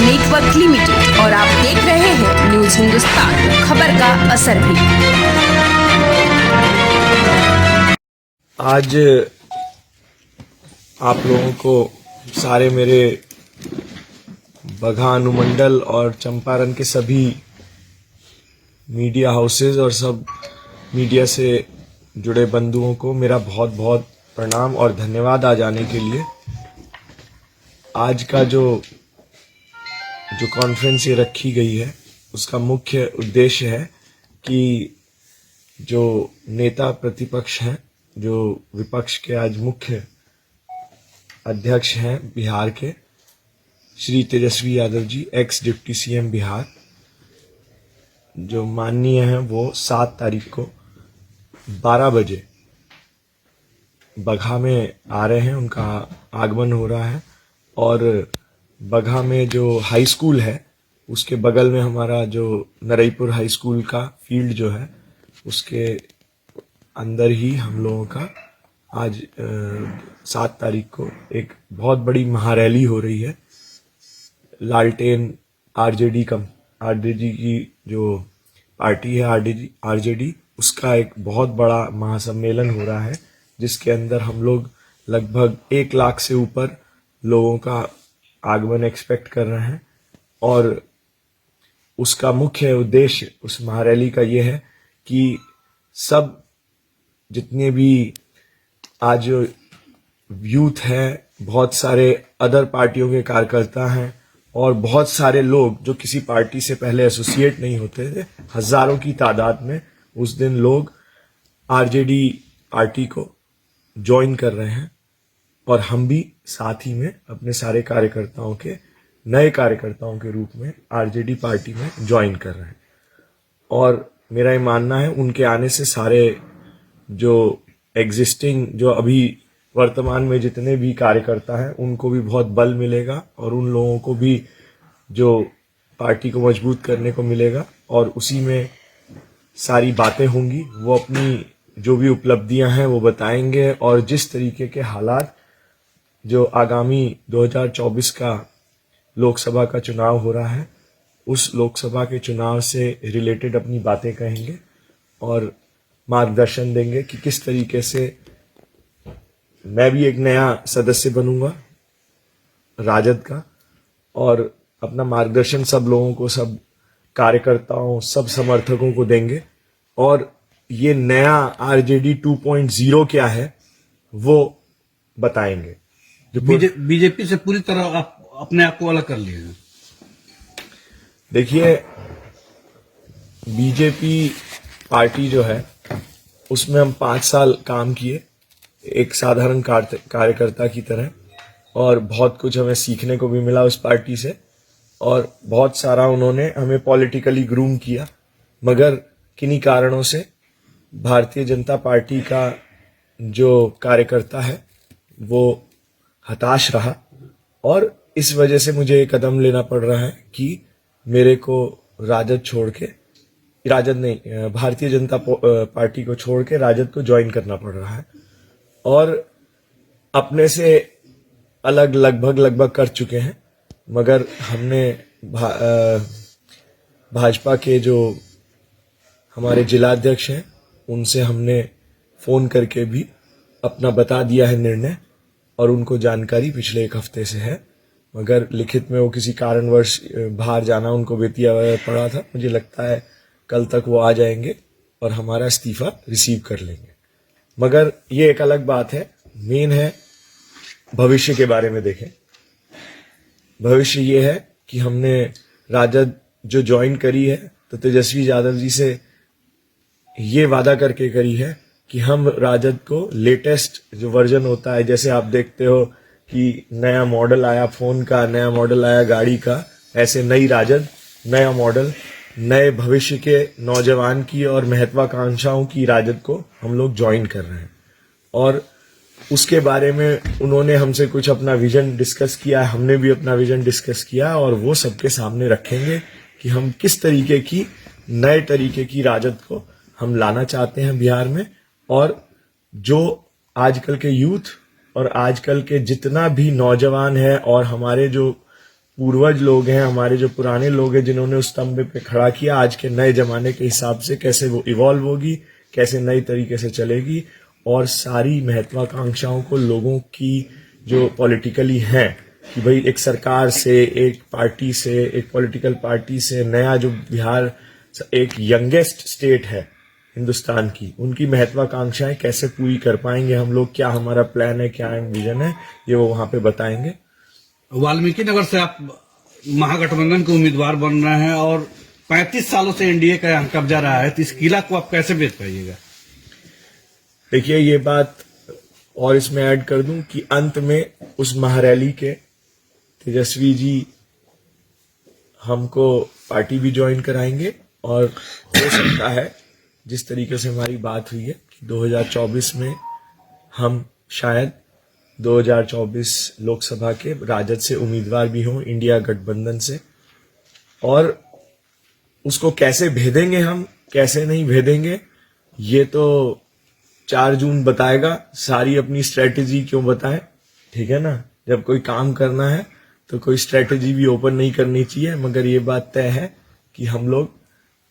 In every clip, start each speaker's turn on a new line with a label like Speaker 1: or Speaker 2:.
Speaker 1: Network limited और आप देख रहे हैं न्यूज हिंदुस्तान, खबर का असर भी।
Speaker 2: आज आप लोगों को सारे मेरे बगहा अनुमंडल और चंपारण के सभी मीडिया हाउसेज और सब मीडिया से जुड़े बंधुओं को मेरा बहुत बहुत प्रणाम और धन्यवाद आज आने के लिए। आज का जो कॉन्फ्रेंस ये रखी गई है उसका मुख्य उद्देश्य है कि जो नेता प्रतिपक्ष हैं, जो विपक्ष के आज मुख्य अध्यक्ष हैं बिहार के, Shri Tejashwi Yadav ji, x deputy CM Bihar, जो माननीय हैं, वो 7 तारीख को 12 बजे बगहा में आ रहे हैं। उनका आगमन हो रहा है और बगहा में जो हाई स्कूल है उसके बगल में हमारा जो नरईपुर हाई स्कूल का फील्ड जो है उसके अंदर ही हम लोगों का आज 7 तारीख को एक बहुत बड़ी महारैली हो रही है। लालटेन आरजेडी की जो पार्टी है आरजेडी, उसका एक बहुत बड़ा महासम्मेलन हो रहा है जिसके अंदर हम लोग लगभग 1 लाख से ऊपर लोगों का आगमन एक्सपेक्ट कर रहे हैं। और उसका मुख्य उद्देश्य उस महारैली का ये है कि सब जितने भी आज यूथ है, बहुत सारे अदर पार्टियों के कार्यकर्ता हैं और बहुत सारे लोग जो किसी पार्टी से पहले एसोसिएट नहीं होते थे, हजारों की तादाद में उस दिन लोग आरजेडी पार्टी को ज्वाइन कर रहे हैं। और हम भी साथ ही में अपने सारे कार्यकर्ताओं के नए कार्यकर्ताओं के रूप में आरजेडी पार्टी में ज्वाइन कर रहे हैं। और मेरा ये मानना है उनके आने से सारे जो एग्जिस्टिंग, जो अभी वर्तमान में जितने भी कार्यकर्ता हैं उनको भी बहुत बल मिलेगा और उन लोगों को भी जो पार्टी को मजबूत करने को मिलेगा। और उसी में सारी बातें होंगी, वो अपनी जो भी उपलब्धियां हैं वो बताएंगे। और जिस तरीके के हालात जो आगामी 2024 का लोकसभा का चुनाव हो रहा है, उस लोकसभा के चुनाव से रिलेटेड अपनी बातें कहेंगे और मार्गदर्शन देंगे कि किस तरीके से मैं भी एक नया सदस्य बनूंगा राजद का और अपना मार्गदर्शन सब लोगों को, सब कार्यकर्ताओं, सब समर्थकों को देंगे। और ये नया आरजेडी 2.0 क्या है वो बताएंगे। जो
Speaker 3: बीजेपी से पूरी तरह आप अपने आप को अलग कर लिए हैं।
Speaker 2: देखिए, बीजेपी पार्टी जो है उसमें हम 5 साल काम किए एक साधारण कार्यकर्ता की तरह, और बहुत कुछ हमें सीखने को भी मिला उस पार्टी से और बहुत सारा उन्होंने हमें पॉलिटिकली ग्रूम किया। मगर किन्हीं कारणों से भारतीय जनता पार्टी का जो कार्यकर्ता है वो हताश रहा और इस वजह से मुझे एक कदम लेना पड़ रहा है कि मेरे को भारतीय जनता पार्टी को छोड़ के राजद को ज्वाइन करना पड़ रहा है। और अपने से अलग लगभग कर चुके हैं, मगर हमने भाजपा के जो हमारे जिलाध्यक्ष हैं उनसे हमने फोन करके भी अपना बता दिया है निर्णय, और उनको जानकारी पिछले 1 हफ्ते से है, मगर लिखित में वो किसी कारणवश बाहर जाना उनको बेतिया पड़ा था। मुझे लगता है कल तक वो आ जाएंगे और हमारा इस्तीफा रिसीव कर लेंगे। मगर ये एक अलग बात है। मेन है भविष्य के बारे में देखें। भविष्य ये है कि हमने राजद जो ज्वाइन करी है तो तेजस्वी यादव जी से ये वादा करके करी है कि हम राजद को लेटेस्ट जो वर्जन होता है, जैसे आप देखते हो कि नया मॉडल आया फोन का, नया मॉडल आया गाड़ी का, ऐसे नई राजद, नया मॉडल, नए भविष्य के नौजवान की और महत्वाकांक्षाओं की राजद को हम लोग ज्वाइन कर रहे हैं। और उसके बारे में उन्होंने हमसे कुछ अपना विजन डिस्कस किया, हमने भी अपना विजन डिस्कस किया और वो सबके सामने रखेंगे कि हम किस तरीके की नए तरीके की राजद को हम लाना चाहते हैं बिहार में। और जो आजकल के यूथ और आजकल के जितना भी नौजवान है और हमारे जो पूर्वज लोग हैं, हमारे जो पुराने लोग हैं जिन्होंने उस स्तंभ पे खड़ा किया, आज के नए जमाने के हिसाब से कैसे वो इवॉल्व होगी, कैसे नई तरीके से चलेगी, और सारी महत्वाकांक्षाओं को लोगों की जो पॉलिटिकली हैं कि भाई एक सरकार से, एक पार्टी से, एक पॉलिटिकल पार्टी से, नया जो बिहार एक यंगेस्ट स्टेट है हिंदुस्तान की, उनकी महत्वाकांक्षाएं कैसे पूरी कर पाएंगे हम लोग, क्या हमारा प्लान है, क्या विजन है, ये वो वहां पे बताएंगे।
Speaker 3: वाल्मीकि नगर से आप महागठबंधन के उम्मीदवार बन रहे हैं और 35 सालों से एनडीए का यहाँ कब्जा रहा है, तो इस किला को आप कैसे बेच पाइएगा?
Speaker 2: देखिए ये बात और इसमें ऐड कर दूं कि अंत में उस महारैली के तेजस्वी जी हमको पार्टी भी ज्वाइन कराएंगे, और हो सकता है जिस तरीके से हमारी बात हुई है कि 2024 में हम शायद 2024 लोकसभा के राजद से उम्मीदवार भी हों, इंडिया गठबंधन से, और उसको कैसे भेदेंगे हम, कैसे नहीं भेदेंगे, ये तो 4 जून बताएगा। सारी अपनी स्ट्रेटेजी क्यों बताए, ठीक है ना। जब कोई काम करना है तो कोई स्ट्रेटेजी भी ओपन नहीं करनी चाहिए, मगर ये बात तय है कि हम लोग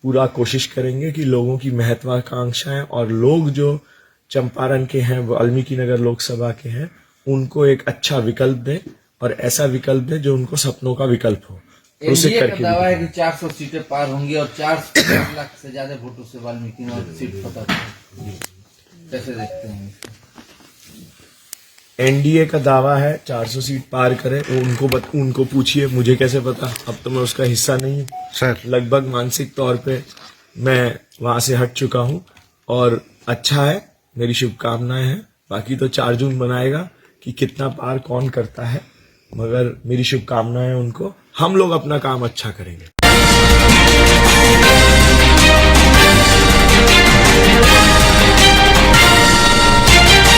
Speaker 2: पूरा कोशिश करेंगे कि लोगों की महत्वाकांक्षाएं और लोग जो चंपारण के हैं, वाल्मीकि नगर लोकसभा के हैं, उनको एक अच्छा विकल्प दें, और ऐसा विकल्प दें जो उनको सपनों का विकल्प हो। उसे
Speaker 4: एनडीए का
Speaker 2: करके
Speaker 4: दावा है कि 400 सीटें पार होंगी और 4 लाख से ज्यादा वोटों से वाल्मीकि नगर सीट फतह होगी। कैसे देखते हैं इसको?
Speaker 2: एनडीए का दावा है 400 सीट पार करे, वो उनको पूछिए, मुझे कैसे पता, अब तो मैं उसका हिस्सा नहीं हूँ
Speaker 5: सर।
Speaker 2: लगभग मानसिक तौर पे मैं वहां से हट चुका हूँ, और अच्छा है, मेरी शुभकामनाएं हैं। बाकी तो 4 जून बनाएगा कि कितना पार कौन करता है, मगर मेरी शुभकामनाएं उनको। हम लोग अपना काम अच्छा करेंगे।